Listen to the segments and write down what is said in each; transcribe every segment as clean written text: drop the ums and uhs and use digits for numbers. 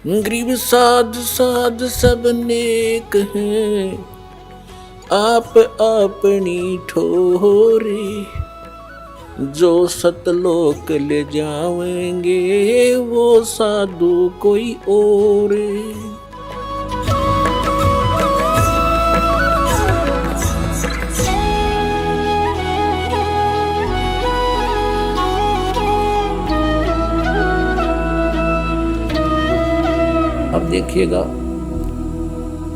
गरीब साध साध सब नेक हैं, आप अपनी ठोरे, जो सतलोक ले जावेंगे वो साधु कोई और। अब देखिएगा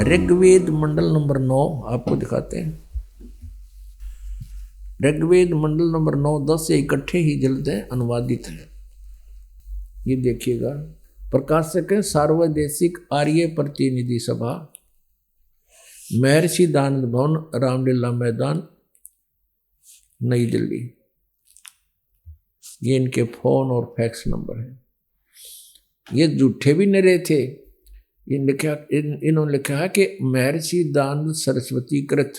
ऋग्वेद मंडल नंबर 9 आपको दिखाते हैं। ऋग्वेद मंडल नंबर 9 10 से इकट्ठे ही जल्द अनुवादित है। ये देखिएगा, प्रकाशक है सार्वदेशिक आर्य प्रतिनिधि सभा, महर्षि दानंद भवन, रामलीला मैदान, नई दिल्ली। ये इनके फोन और फैक्स नंबर है। ये झूठे भी नहीं रहे थे। इन्होंने लिखा है कि महर्षि दानंद सरस्वती कृत,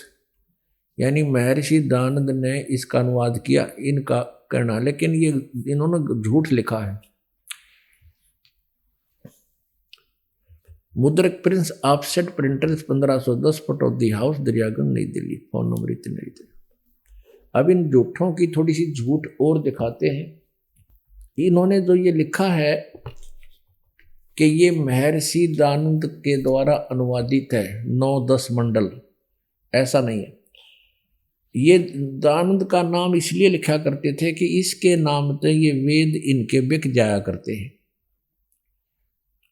यानी महर्षि दानंद ने इसका अनुवाद किया, इनका कहना, लेकिन ये इन्होंने झूठ लिखा है। मुद्रक Prince offset printers 1510 Pataudi house Daryaganj नई दिल्ली, फोन नंबर इतने थे। अब इन झूठों की थोड़ी सी झूठ और दिखाते हैं। इन्होंने जो ये लिखा है कि ये महर्षि दानंद के द्वारा अनुवादित है 9-10 मंडल, ऐसा नहीं है। ये दानंद का नाम इसलिए लिखा करते थे कि इसके नाम से ये वेद इनके बिक जाया करते हैं,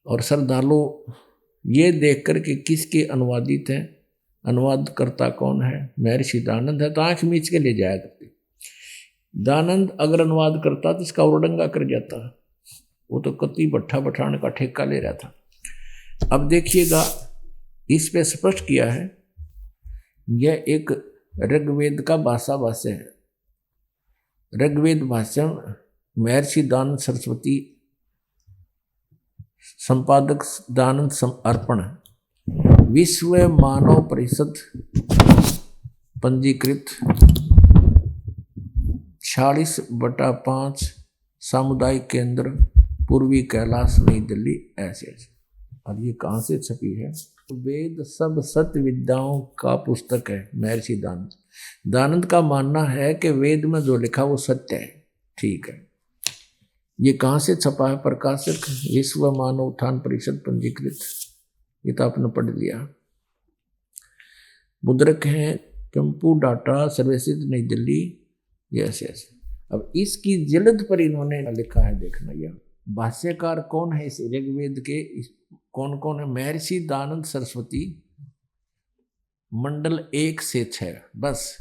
और श्रद्धालु ये देखकर के किसके अनुवादित है, अनुवादकर्ता कौन है, महर्षि दानंद है, तो आंख मीच के ले जाया करते। दानंद अगर अनुवाद करता तो इसका उड़ंगा कर जाता, वो तो कति भट्ठा बैठाने का ठेका ले रहा था। अब देखिएगा, इस पे स्पष्ट किया है, यह एक ऋग्वेद का भाषा भाष्य है। ऋग्वेद भाष्य महर्षि दानंद सरस्वती, संपादक दानंद अर्पण, विश्व मानव परिषद पंजीकृत 46/5 सामुदायिक केंद्र पूर्वी कैलाश नई दिल्ली, ऐसे। और ये कहाँ से छपी है? वेद सब सत्य विद्याओं का पुस्तक है महर्षि दानंद। दानंद का मानना है कि वेद में जो लिखा वो सत्य है, ठीक है। ये कहाँ से छपा है? प्रकाशक विश्व मानव उत्थान परिषद पंजीकृत, ये तो आपने पढ़ लिया। मुद्रक है कंपू डाटा सर्विसेज नई दिल्ली, ये ऐसे। अब इसकी जिल्द पर इन्होंने लिखा है, देखना। यह भाष्यकार कौन है इस ऋग्वेद के? कौन कौन है? महर्षि दानंद सरस्वती, मंडल 1 से 6, बस।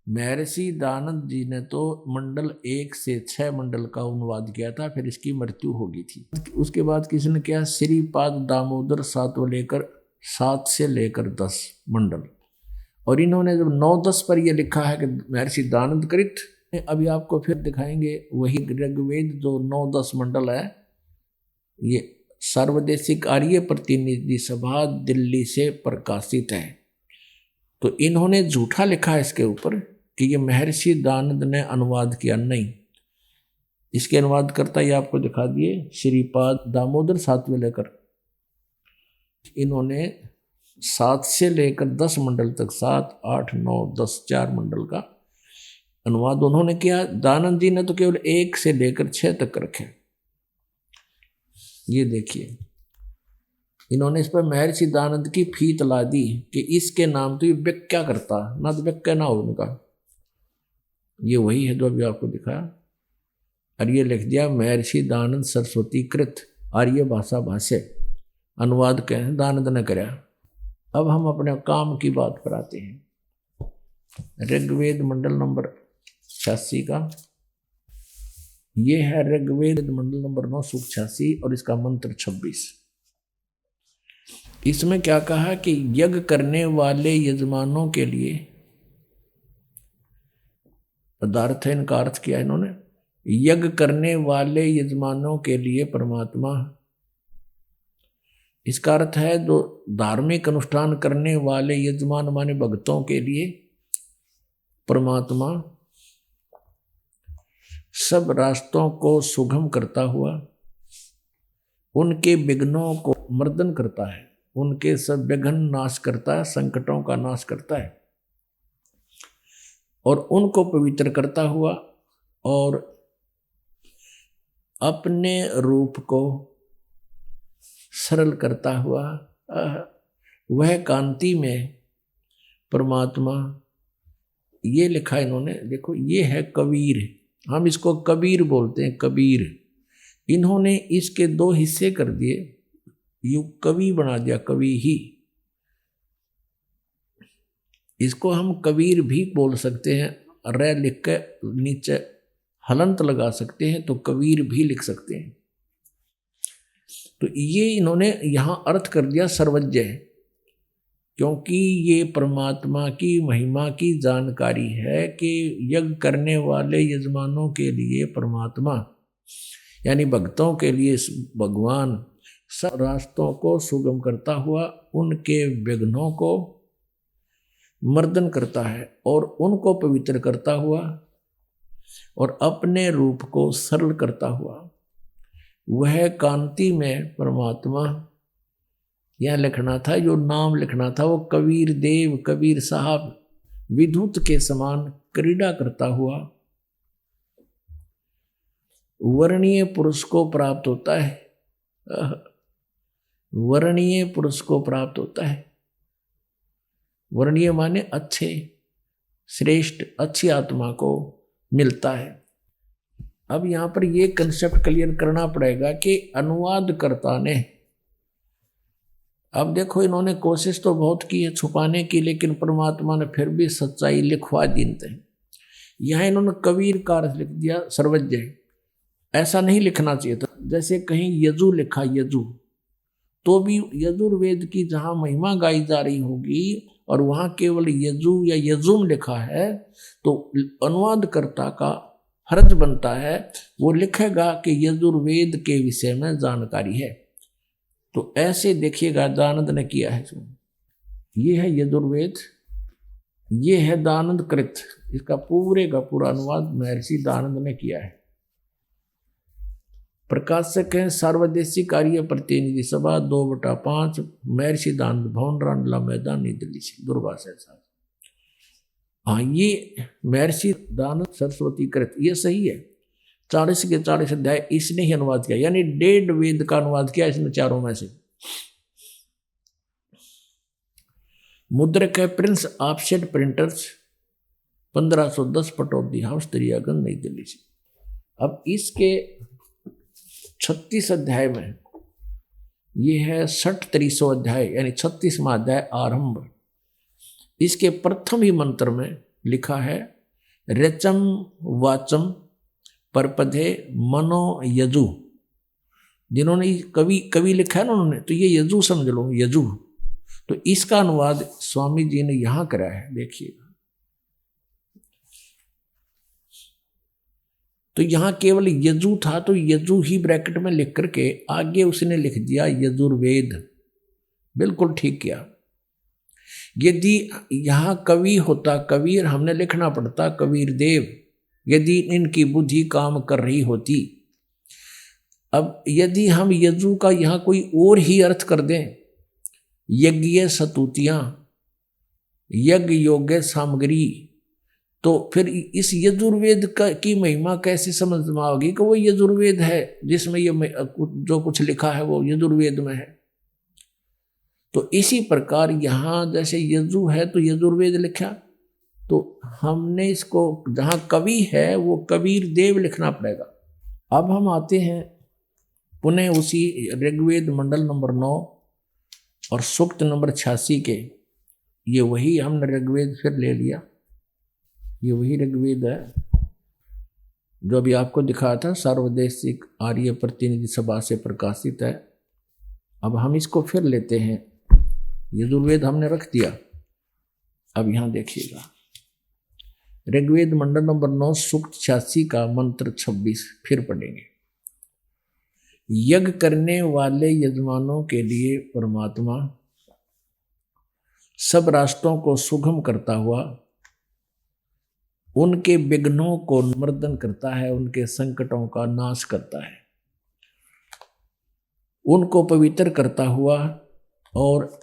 महर्षि दानंद जी ने तो मंडल 1 से 6 मंडल का अनुवाद किया था, फिर इसकी मृत्यु हो गई थी। उसके बाद किसने किया? श्रीपाद दामोदर 7 से लेकर 10 मंडल। और इन्होंने जब 9-10 पर यह लिखा है कि महर्षि दानंद कृत, अभी आपको फिर दिखाएंगे वही ऋग्वेद जो 9-10 मंडल है, ये सार्वदेशिक आर्य प्रतिनिधि सभा दिल्ली से प्रकाशित है। तो इन्होंने झूठा लिखा है इसके ऊपर कि ये महर्षि दानंद ने अनुवाद किया, नहीं। इसके अनुवाद करता ये आपको दिखा दिए, श्रीपाद दामोदर 7वें लेकर, इन्होंने 7 से लेकर 10 मंडल तक, 7, 8, 9, 10, 4 मंडल का अनुवाद उन्होंने किया। दानंद जी ने तो केवल 1 से लेकर 6 तक रखे। ये देखिए, इन्होंने इस पर महर्षि दानंद की फीत ला दी कि इसके नाम तो ये व्याख्या करता, ना तो व्याख्या ना हो उनका। ये वही है जो अभी आपको दिखाया। और ये लिख दिया महर्षि दानंद सरस्वती कृत आर्य भाषा भाष्य, अनुवाद कहें दानंद ने कराया। अब हम अपने काम की बात पर आते हैं। ऋग्वेद मंडल नंबर 86 का, ये है ऋग्वेद मंडल नंबर 9 सूक्त 86 और इसका मंत्र 26। इसमें क्या कहा कि यज्ञ करने वाले यजमानों के लिए, पदार्थ है, इनका अर्थ किया इन्होंने, यज्ञ करने वाले यजमानों के लिए परमात्मा, इसका अर्थ है जो धार्मिक अनुष्ठान करने वाले यजमान माने भक्तों के लिए परमात्मा सब रास्तों को सुगम करता हुआ उनके विघ्नों को मर्दन करता है, उनके सब विघ्न नाश करता है, संकटों का नाश करता है और उनको पवित्र करता हुआ और अपने रूप को सरल करता हुआ वह कांति में परमात्मा। ये लिखा इन्होंने, देखो ये है कबीर, हम इसको कबीर बोलते हैं, कबीर। इन्होंने इसके दो हिस्से कर दिए, यू कवि बना दिया, कवि ही। इसको हम कबीर भी बोल सकते हैं, रे लिख के नीचे हलंत लगा सकते हैं तो कबीर भी लिख सकते हैं। तो ये इन्होंने यहां अर्थ कर दिया सर्वज्ञ, क्योंकि ये परमात्मा की महिमा की जानकारी है कि यज्ञ करने वाले यजमानों के लिए परमात्मा यानी भक्तों के लिए भगवान सब रास्तों को सुगम करता हुआ उनके विघ्नों को मर्दन करता है और उनको पवित्र करता हुआ और अपने रूप को सरल करता हुआ वह कांति में परमात्मा। यह लिखना था, जो नाम लिखना था वो कबीर देव, कबीर साहब विद्युत के समान क्रीड़ा करता हुआ वर्णीय पुरुष को प्राप्त होता है। वर्णीय पुरुष को प्राप्त होता है। वर्णीय माने अच्छे, श्रेष्ठ, अच्छी आत्मा को मिलता है। अब यहां पर यह कंसेप्ट क्लियर करना पड़ेगा कि अनुवादकर्ता ने, अब देखो इन्होंने कोशिश तो बहुत की है छुपाने की, लेकिन परमात्मा ने फिर भी सच्चाई लिखवा दीते हैं। यहां इन्होंने कबीर का अर्थ लिख दिया सर्वज्ञ, ऐसा नहीं लिखना चाहिए था। जैसे कहीं यजु लिखा, यजु, तो भी यजुर्वेद की जहां महिमा गाई जा रही होगी और वहां केवल यजु या यजुम लिखा है तो अनुवादकर्ता का फर्ज बनता है वो लिखेगा कि यजुर्वेद के विषय में जानकारी है। तो ऐसे देखिएगा दानंद ने किया है। ये है यजुर्वेद, ये है दानंद कृत, इसका पूरे का पूरा अनुवाद महर्षि दानंद ने किया है। प्रकाशक हैं सार्वदेशी कार्य प्रतिनिधि सभा 2/5 महर्षि दानंद भवन, रांडला मैदान, नई दिल्ली से, दूरभाष है साहब। हाँ, ये महर्षि दानंद सरस्वती कृत, ये सही है। 40 के 40 अध्याय इसने ही अनुवाद किया, यानी 1.5 वेद का अनुवाद किया इसने चारों में से। मुद्रक है Prince offset printers, 1510 Pataudi house, Daryaganj, नई दिल्ली से। अब इसके 36 अध्याय में ये है 60 अध्याय, यानी 36वां अध्याय आरंभ। इसके प्रथम ही मंत्र में लिखा है रचम वाचम परपधे मनो यजु। जिन्होंने कवि लिखा है ना उन्होंने, तो ये यजु समझ लो, यजु। तो इसका अनुवाद स्वामी जी ने यहां करा है, देखिएगा। तो यहां केवल यजु था तो यजु ही ब्रैकेट में लिख करके आगे उसने लिख दिया यजुर्वेद। बिल्कुल ठीक किया। यदि यहां कवि होता कबीर, हमने लिखना पड़ता कबीर देव, यदि इनकी बुद्धि काम कर रही होती। अब यदि हम यजु का यहां कोई और ही अर्थ कर दें, यज्ञ सतुतियां, यज्ञ योग्य सामग्री, तो फिर इस यजुर्वेद की महिमा कैसे समझ में आओगी कि वो यजुर्वेद है जिसमें ये जो कुछ लिखा है वो यजुर्वेद में है। तो इसी प्रकार यहां जैसे यजु है तो यजुर्वेद लिखा, तो हमने इसको जहां कवि है वो कबीर देव लिखना पड़ेगा। अब हम आते हैं पुनः उसी ऋग्वेद मंडल नंबर 9 और सूक्त नंबर 86 के। ये वही हमने ऋग्वेद फिर ले लिया, ये वही ऋग्वेद है जो अभी आपको दिखाया था, सार्वदेशिक आर्य प्रतिनिधि सभा से प्रकाशित है। अब हम इसको फिर लेते हैं, यजुर्वेद हमने रख दिया। अब यहां देखिएगा ऋग्वेद मंडल नंबर 9 सूक्त 86 का मंत्र 26 फिर पढ़ेंगे। यज्ञ करने वाले यजमानों के लिए परमात्मा सब रास्तों को सुगम करता हुआ उनके विघ्नों को मर्दन करता है, उनके संकटों का नाश करता है। उनको पवित्र करता हुआ और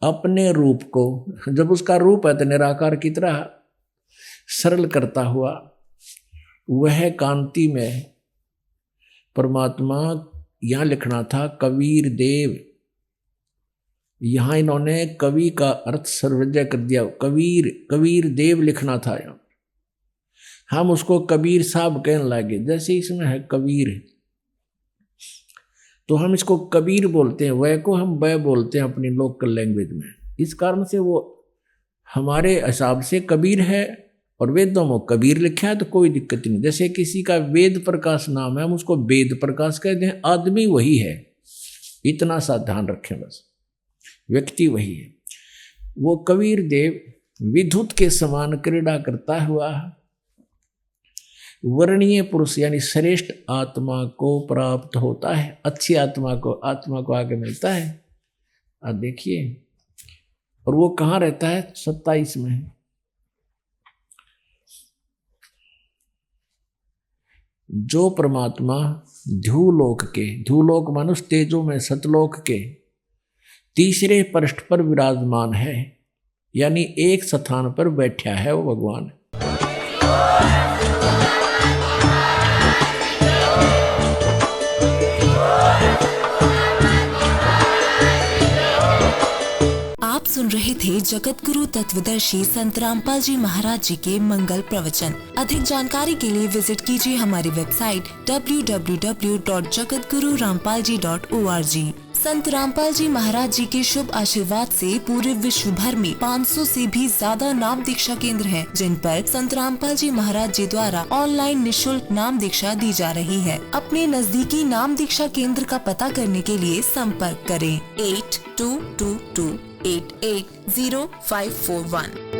अपने रूप को, जब उसका रूप है तो निराकार की तरह सरल करता हुआ, वह कांति में परमात्मा, यहां लिखना था कबीर देव, यहां इन्होंने कवि का अर्थ सर्वज्ञ कर दिया, कबीर, कबीर देव लिखना था यहां। हम उसको कबीर साहब कहने लगे, जैसे इसमें है कबीर तो हम इसको कबीर बोलते हैं, वह को हम वह बोलते हैं अपनी लोकल लैंग्वेज में। इस कारण से वो हमारे हिसाब से कबीर है और वेदों में कबीर लिखा है तो कोई दिक्कत नहीं। जैसे किसी का वेद प्रकाश नाम है, हम उसको वेद प्रकाश कहते हैं, आदमी वही है, इतना सा ध्यान रखें बस, व्यक्ति वही है। वो कबीर देव विद्युत के समान क्रीड़ा करता हुआ वर्णीय पुरुष यानी श्रेष्ठ आत्मा को प्राप्त होता है, अच्छी आत्मा को आगे मिलता है। अब देखिए, और वो कहाँ रहता है? 27 में। जो परमात्मा ध्युलोक मानुष तेजो में सतलोक के तीसरे पृष्ठ पर विराजमान है, यानी एक स्थान पर बैठा है वो भगवान। आप सुन रहे थे जगत गुरु तत्वदर्शी संत रामपाल जी महाराज जी के मंगल प्रवचन। अधिक जानकारी के लिए विजिट कीजिए हमारी वेबसाइट www.jagatgururampalji.org। संत रामपाल जी महाराज जी के शुभ आशीर्वाद से पूरे विश्व भर में 500 से भी ज्यादा नाम दीक्षा केंद्र हैं, जिन पर संत रामपाल जी महाराज जी द्वारा ऑनलाइन निशुल्क नाम दीक्षा दी जा रही है। अपने नजदीकी नाम दीक्षा केंद्र का पता करने के लिए संपर्क करें 8222880541।